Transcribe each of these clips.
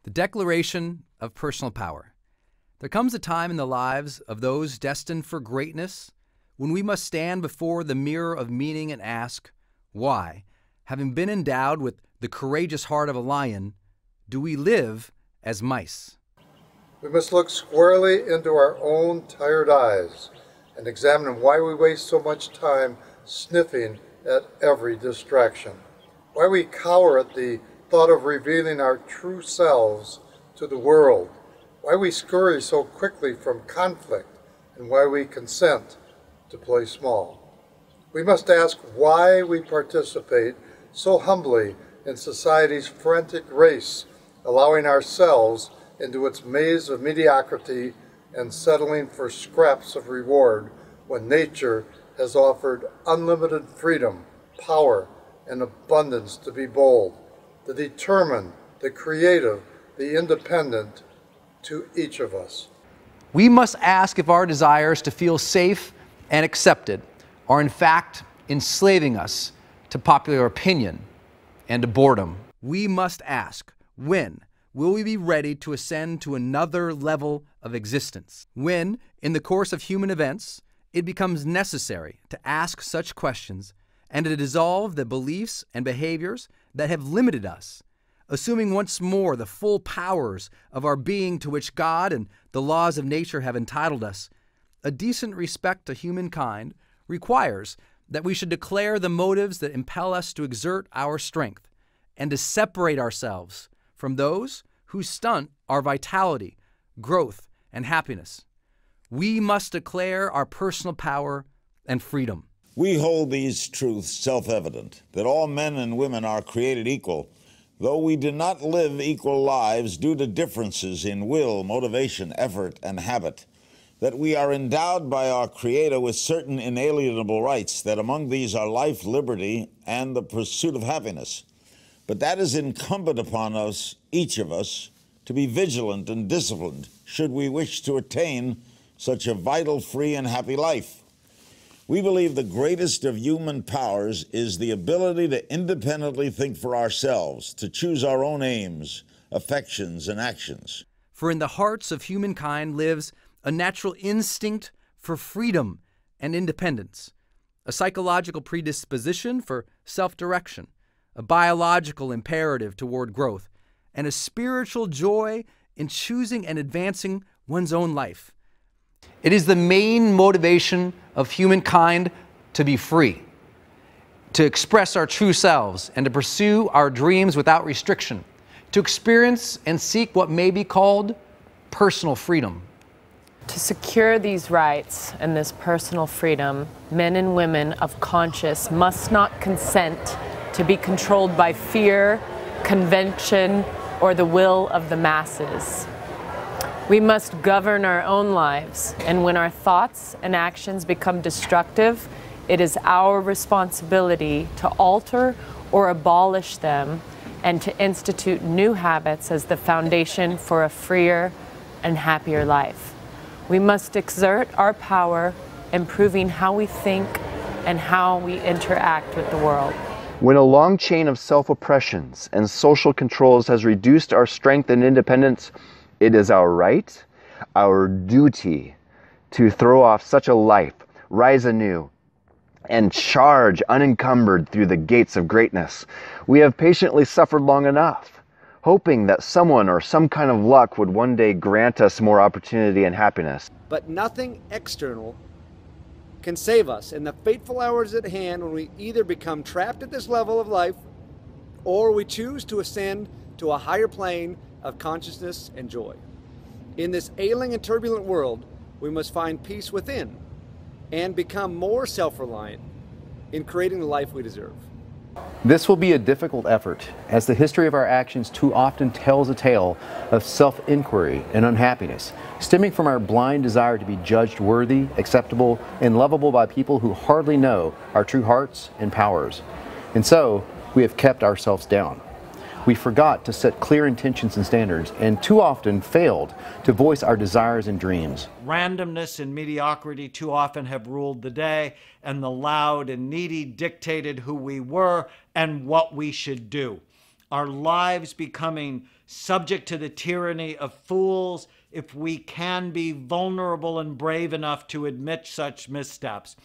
The declaration of personal power. There comes a time in the lives of those destined for greatness when we must stand before the mirror of meaning and ask, why, having been endowed with the courageous heart of a lion, do we live as mice? We must look squarely into our own tired eyes and examine why we waste so much time sniffing at every distraction, why we cower at the thought of revealing our true selves to the world, why we scurry so quickly from conflict, and why we consent to play small. We must ask why we participate so humbly in society's frantic race, allowing ourselves into its maze of mediocrity and settling for scraps of reward when nature has offered unlimited freedom, power, and abundance to be bold, the determined, the creative, the independent, to each of us. We must ask if our desires to feel safe and accepted are in fact enslaving us to popular opinion and to boredom. We must ask, when will we be ready to ascend to another level of existence? When, in the course of human events, it becomes necessary to ask such questions and to dissolve the beliefs and behaviors that have limited us, assuming once more the full powers of our being to which God and the laws of nature have entitled us, a decent respect to humankind requires that we should declare the motives that impel us to exert our strength and to separate ourselves from those who stunt our vitality, growth, and happiness. We must declare our personal power and freedom. We hold these truths self-evident, that all men and women are created equal, though we do not live equal lives due to differences in will, motivation, effort, and habit, that we are endowed by our Creator with certain inalienable rights, that among these are life, liberty, and the pursuit of happiness. But that is incumbent upon us, each of us, to be vigilant and disciplined should we wish to attain such a vital, free, and happy life. We believe the greatest of human powers is the ability to independently think for ourselves, to choose our own aims, affections, and actions. For in the hearts of humankind lives a natural instinct for freedom and independence, a psychological predisposition for self-direction, a biological imperative toward growth, and a spiritual joy in choosing and advancing one's own life. It is the main motivation of humankind to be free, to express our true selves, and to pursue our dreams without restriction, to experience and seek what may be called personal freedom. To secure these rights and this personal freedom, men and women of conscience must not consent to be controlled by fear, convention, or the will of the masses. We must govern our own lives, and when our thoughts and actions become destructive, it is our responsibility to alter or abolish them and to institute new habits as the foundation for a freer and happier life. We must exert our power, improving how we think and how we interact with the world. When a long chain of self-oppressions and social controls has reduced our strength and independence, it is our right, our duty, to throw off such a life, rise anew, and charge unencumbered through the gates of greatness. We have patiently suffered long enough, hoping that someone or some kind of luck would one day grant us more opportunity and happiness. But nothing external can save us in the fateful hours at hand when we either become trapped at this level of life or we choose to ascend to a higher plane of consciousness and joy. In this ailing and turbulent world, we must find peace within and become more self-reliant in creating the life we deserve. This will be a difficult effort, as the history of our actions too often tells a tale of self-inquiry and unhappiness, stemming from our blind desire to be judged worthy, acceptable, and lovable by people who hardly know our true hearts and powers. And so, we have kept ourselves down. We forgot to set clear intentions and standards, and too often failed to voice our desires and dreams. Randomness and mediocrity too often have ruled the day, and the loud and needy dictated who we were and what we should do. our lives becoming subject to the tyranny of fools if we can be vulnerable and brave enough to admit such missteps.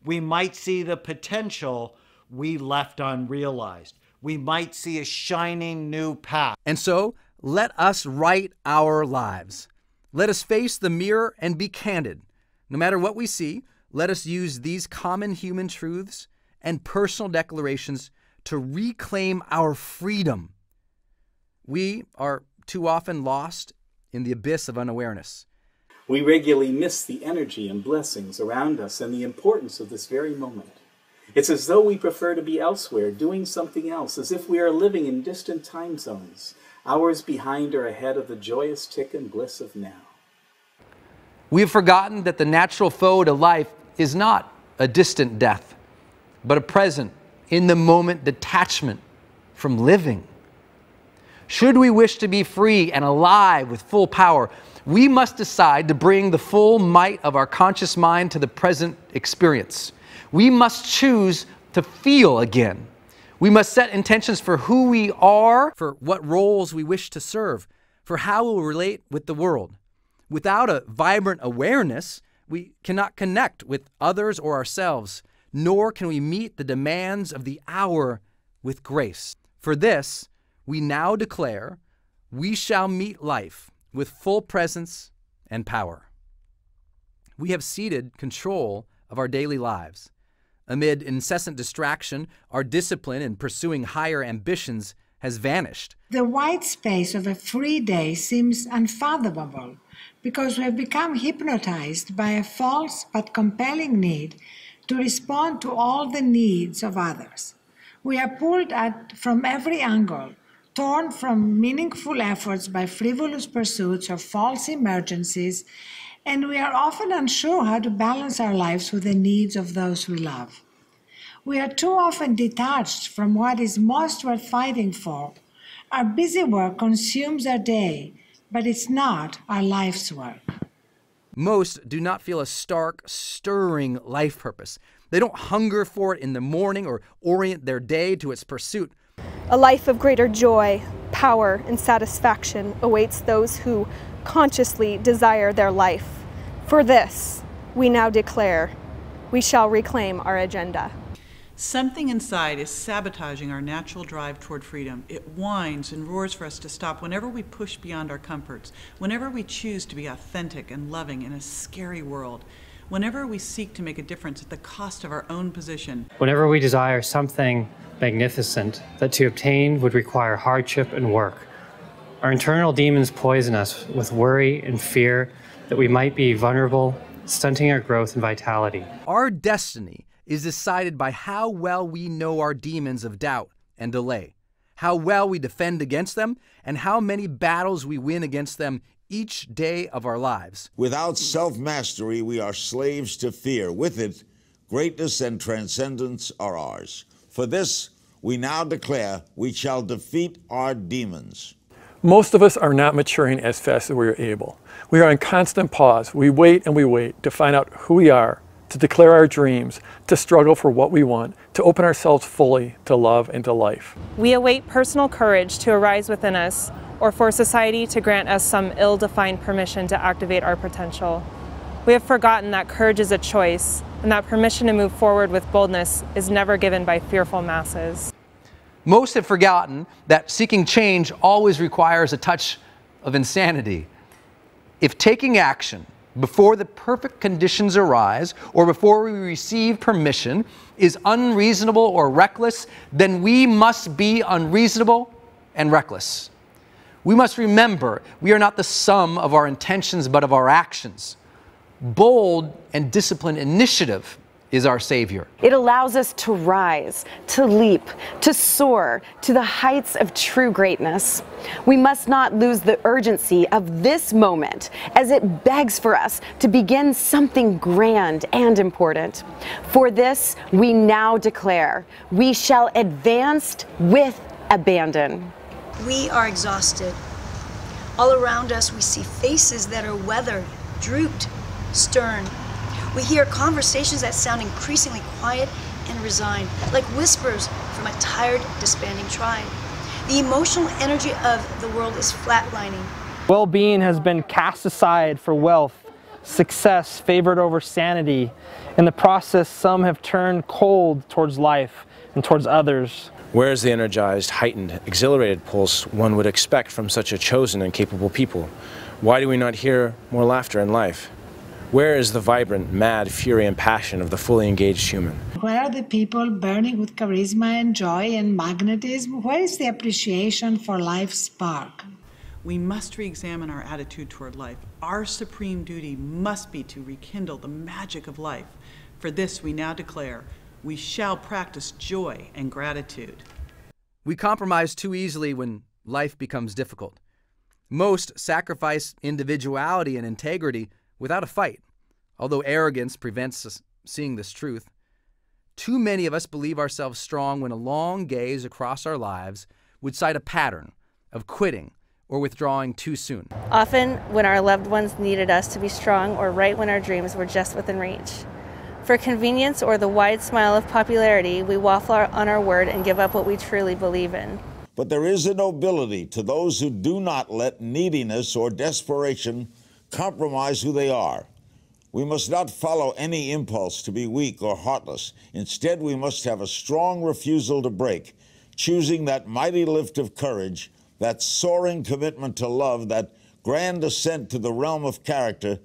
We might see the potential we left unrealized. We might see a shining new path. And so, let us write our lives. Let us face the mirror and be candid. No matter what we see, let us use these common human truths and personal declarations to reclaim our freedom. We are too often lost in the abyss of unawareness. We regularly miss the energy and blessings around us and the importance of this very moment. It's as though we prefer to be elsewhere, doing something else, as if we are living in distant time zones, hours behind or ahead of the joyous tick and bliss of now. We have forgotten that the natural foe to life is not a distant death, but a present, in the moment detachment from living. Should we wish to be free and alive with full power, we must decide to bring the full might of our conscious mind to the present experience. We must choose to feel again. We must set intentions for who we are, for what roles we wish to serve, for how we will relate with the world. Without a vibrant awareness, we cannot connect with others or ourselves, nor can we meet the demands of the hour with grace. For this, we now declare, we shall meet life with full presence and power. We have ceded control of our daily lives. Amid incessant distraction, our discipline in pursuing higher ambitions has vanished. The white space of a free day seems unfathomable because we have become hypnotized by a false but compelling need to respond to all the needs of others. We are pulled at from every angle, torn from meaningful efforts by frivolous pursuits or false emergencies, and we are often unsure how to balance our lives with the needs of those we love. We are too often detached from what is most worth fighting for. Our busy work consumes our day, but it's not our life's work. Most do not feel a stark, stirring life purpose. They don't hunger for it in the morning or orient their day to its pursuit. A life of greater joy, power, and satisfaction awaits those who consciously desire their life. For this, we now declare, we shall reclaim our agenda. Something inside is sabotaging our natural drive toward freedom. It whines and roars for us to stop whenever we push beyond our comforts, whenever we choose to be authentic and loving in a scary world, whenever we seek to make a difference at the cost of our own position. Whenever we desire something magnificent that to obtain would require hardship and work. Our internal demons poison us with worry and fear that we might be vulnerable, stunting our growth and vitality. Our destiny is decided by how well we know our demons of doubt and delay, how well we defend against them, and how many battles we win against them each day of our lives. Without self-mastery, we are slaves to fear. With it, greatness and transcendence are ours. For this, we now declare we shall defeat our demons. Most of us are not maturing as fast as we are able. We are in constant pause. We wait and we wait to find out who we are, to declare our dreams, to struggle for what we want, to open ourselves fully to love and to life. We await personal courage to arise within us, or for society to grant us some ill-defined permission to activate our potential. We have forgotten that courage is a choice, and that permission to move forward with boldness is never given by fearful masses. Most have forgotten that seeking change always requires a touch of insanity. If taking action before the perfect conditions arise, or before we receive permission, is unreasonable or reckless, then we must be unreasonable and reckless. We must remember we are not the sum of our intentions, but of our actions. Bold and disciplined initiative is our savior. It allows us to rise, to leap, to soar to the heights of true greatness. We must not lose the urgency of this moment as it begs for us to begin something grand and important. For this, we now declare, we shall advance with abandon. We are exhausted. All around us, we see faces that are weathered, drooped, stern. We hear conversations that sound increasingly quiet and resigned, like whispers from a tired, disbanding tribe. The emotional energy of the world is flatlining. Well-being has been cast aside for wealth, success favored over sanity. In the process, some have turned cold towards life and towards others. Where is the energized, heightened, exhilarated pulse one would expect from such a chosen and capable people? Why do we not hear more laughter in life? Where is the vibrant, mad fury and passion of the fully engaged human? Where are the people burning with charisma and joy and magnetism? Where is the appreciation for life's spark? We must re-examine our attitude toward life. Our supreme duty must be to rekindle the magic of life. For this we now declare, we shall practice joy and gratitude. We compromise too easily when life becomes difficult. Most sacrifice individuality and integrity without a fight, although arrogance prevents us seeing this truth. Too many of us believe ourselves strong when a long gaze across our lives would cite a pattern of quitting or withdrawing too soon. Often when our loved ones needed us to be strong, or right when our dreams were just within reach. For convenience or the wide smile of popularity, we waffle on our word and give up what we truly believe in. But there is a nobility to those who do not let neediness or desperation compromise who they are. We must not follow any impulse to be weak or heartless. Instead, we must have a strong refusal to break, choosing that mighty lift of courage, that soaring commitment to love, that grand ascent to the realm of character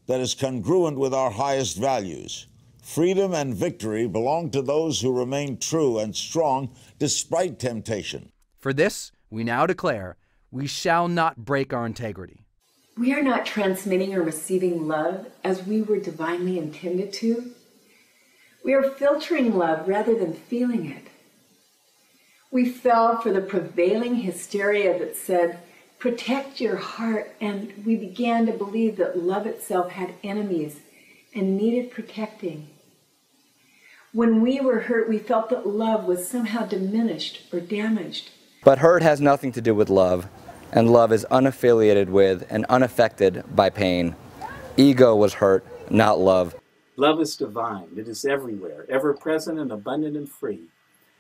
that is congruent with our highest values. Freedom and victory belong to those who remain true and strong despite temptation. For this, we now declare, we shall not break our integrity. We are not transmitting or receiving love as we were divinely intended to. We are filtering love rather than feeling it. We fell for the prevailing hysteria that said, protect your heart, and we began to believe that love itself had enemies and needed protecting. When we were hurt, we felt that love was somehow diminished or damaged. But hurt has nothing to do with love, and love is unaffiliated with and unaffected by pain. Ego was hurt, not love. Love is divine. It is everywhere, ever present and abundant and free.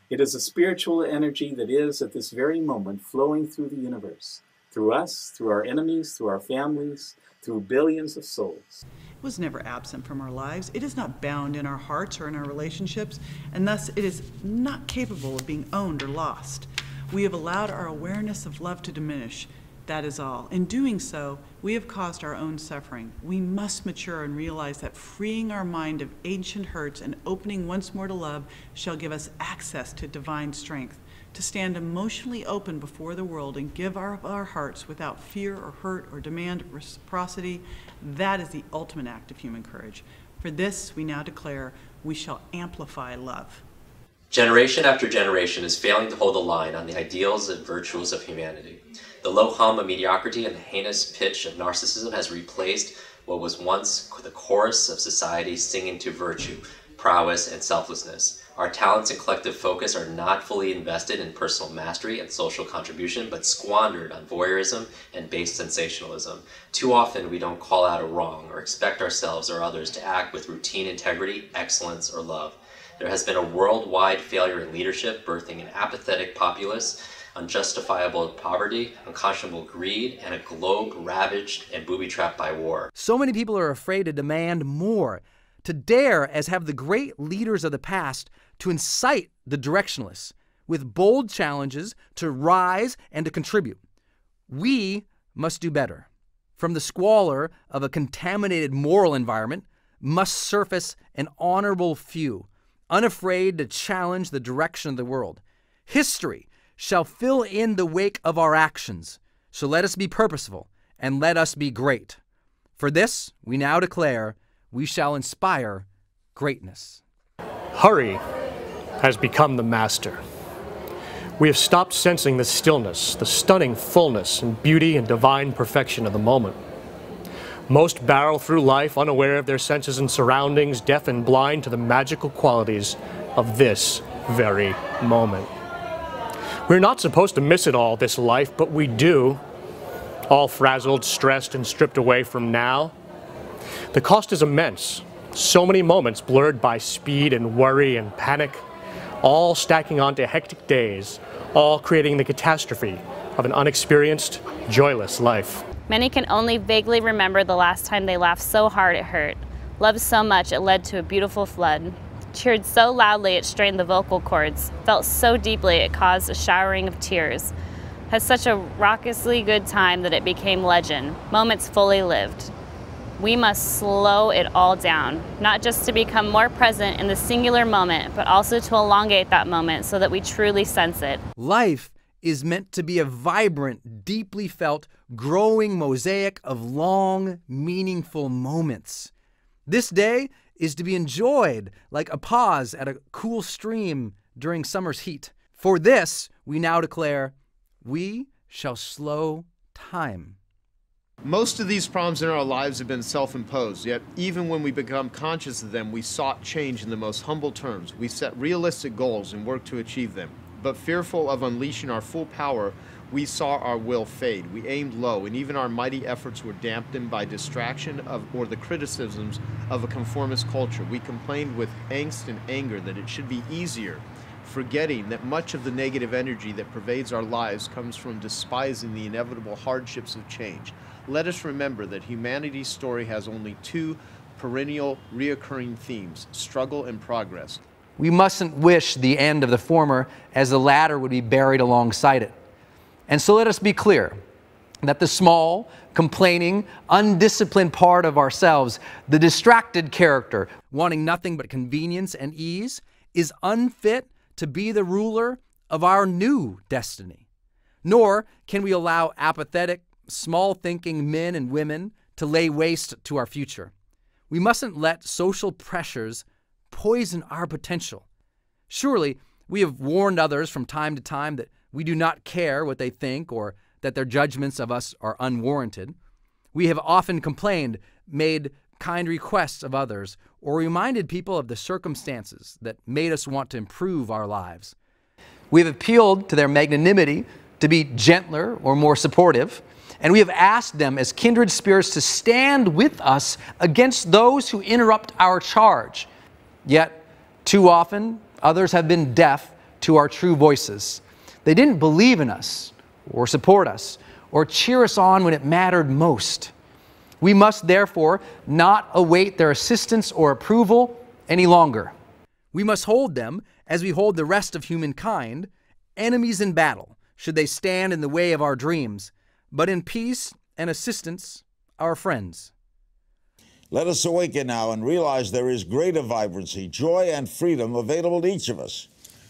It is a spiritual energy that is, at this very moment, flowing through the universe, through us, through our enemies, through our families, through billions of souls. It was never absent from our lives. It is not bound in our hearts or in our relationships, and thus it is not capable of being owned or lost. We have allowed our awareness of love to diminish. That is all. In doing so, we have caused our own suffering. We must mature and realize that freeing our mind of ancient hurts and opening once more to love shall give us access to divine strength, to stand emotionally open before the world and give our hearts without fear or hurt or demand reciprocity. That is the ultimate act of human courage. For this, we now declare, we shall amplify love. Generation after generation is failing to hold the line on the ideals and virtues of humanity. The low hum of mediocrity and the heinous pitch of narcissism has replaced what was once the chorus of society singing to virtue, prowess, and selflessness. Our talents and collective focus are not fully invested in personal mastery and social contribution, but squandered on voyeurism and base sensationalism. Too often we don't call out a wrong or expect ourselves or others to act with routine integrity, excellence, or love. There has been a worldwide failure in leadership, birthing an apathetic populace, unjustifiable poverty, unconscionable greed, and a globe ravaged and booby-trapped by war. So many people are afraid to demand more, to dare, as have the great leaders of the past, to incite the directionless with bold challenges to rise and to contribute. We must do better. From the squalor of a contaminated moral environment must surface an honorable few, unafraid to challenge the direction of the world. History shall fill in the wake of our actions. So let us be purposeful and let us be great. For this, we now declare, we shall inspire greatness. Hurry has become the master. We have stopped sensing the stillness, the stunning fullness and beauty and divine perfection of the moment. Most barrel through life unaware of their senses and surroundings, deaf and blind to the magical qualities of this very moment. We're not supposed to miss it all, this life, but we do. All frazzled, stressed, and stripped away from now. The cost is immense. So many moments blurred by speed and worry and panic. all stacking onto hectic days, all creating the catastrophe of an unexperienced, joyless life. Many can only vaguely remember the last time they laughed so hard it hurt, loved so much it led to a beautiful flood, cheered so loudly it strained the vocal cords, felt so deeply it caused a showering of tears, had such a raucously good time that it became legend, moments fully lived. We must slow it all down, not just to become more present in the singular moment, but also to elongate that moment so that we truly sense it. Life is meant to be a vibrant, deeply felt, growing mosaic of long, meaningful moments. This day is to be enjoyed like a pause at a cool stream during summer's heat. For this, we now declare, we shall slow time. Most of these problems in our lives have been self-imposed, yet even when we become conscious of them, we sought change in the most humble terms. We set realistic goals and worked to achieve them. But fearful of unleashing our full power, we saw our will fade. We aimed low, and even our mighty efforts were dampened by distraction or the criticisms of a conformist culture. We complained with angst and anger that it should be easier, forgetting that much of the negative energy that pervades our lives comes from despising the inevitable hardships of change. Let us remember that humanity's story has only two perennial, reoccurring themes: struggle and progress. We mustn't wish the end of the former, as the latter would be buried alongside it. And so let us be clear that the small, complaining, undisciplined part of ourselves, the distracted character, wanting nothing but convenience and ease, is unfit to be the ruler of our new destiny. Nor can we allow apathetic, small-thinking men and women to lay waste to our future. We mustn't let social pressures poison our potential. Surely, we have warned others from time to time that we do not care what they think or that their judgments of us are unwarranted. We have often complained, made kind requests of others, or reminded people of the circumstances that made us want to improve our lives. We have appealed to their magnanimity to be gentler or more supportive, and we have asked them as kindred spirits to stand with us against those who interrupt our charge. Yet, too often, others have been deaf to our true voices. They didn't believe in us, or support us, or cheer us on when it mattered most. We must therefore not await their assistance or approval any longer. We must hold them, as we hold the rest of humankind, enemies in battle, should they stand in the way of our dreams, but in peace and assistance, our friends. Let us awaken now and realize there is greater vibrancy, joy, and freedom available to each of us.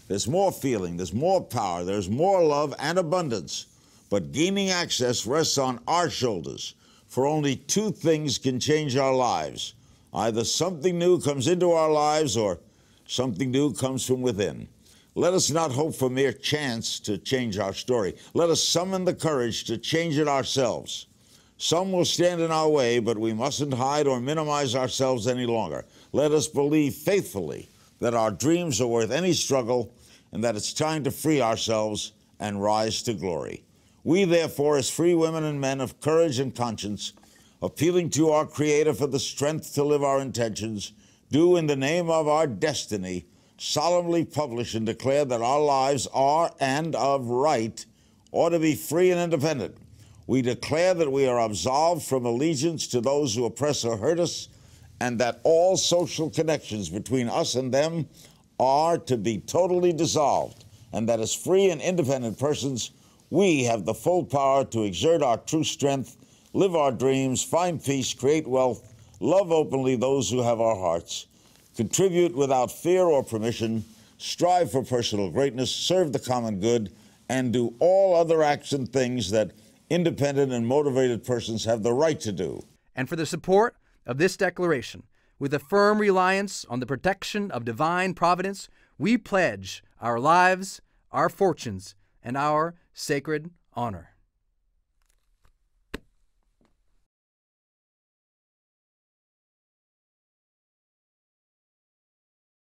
There's more feeling, there's more power, there's more love and abundance. But gaining access rests on our shoulders, for only two things can change our lives. Either something new comes into our lives or something new comes from within. Let us not hope for mere chance to change our story. Let us summon the courage to change it ourselves. Some will stand in our way, but we mustn't hide or minimize ourselves any longer. Let us believe faithfully that our dreams are worth any struggle and that it's time to free ourselves and rise to glory. We, therefore, as free women and men of courage and conscience, appealing to our Creator for the strength to live our intentions, do in the name of our destiny solemnly publish and declare that our lives are, and of right, ought to be free and independent. We declare that we are absolved from allegiance to those who oppress or hurt us, and that all social connections between us and them are to be totally dissolved, and that as free and independent persons, we have the full power to exert our true strength, live our dreams, find peace, create wealth, love openly those who have our hearts, contribute without fear or permission, strive for personal greatness, serve the common good, and do all other acts and things that independent and motivated persons have the right to do. And for the support of this declaration, with a firm reliance on the protection of divine providence, we pledge our lives, our fortunes, and our sacred honor.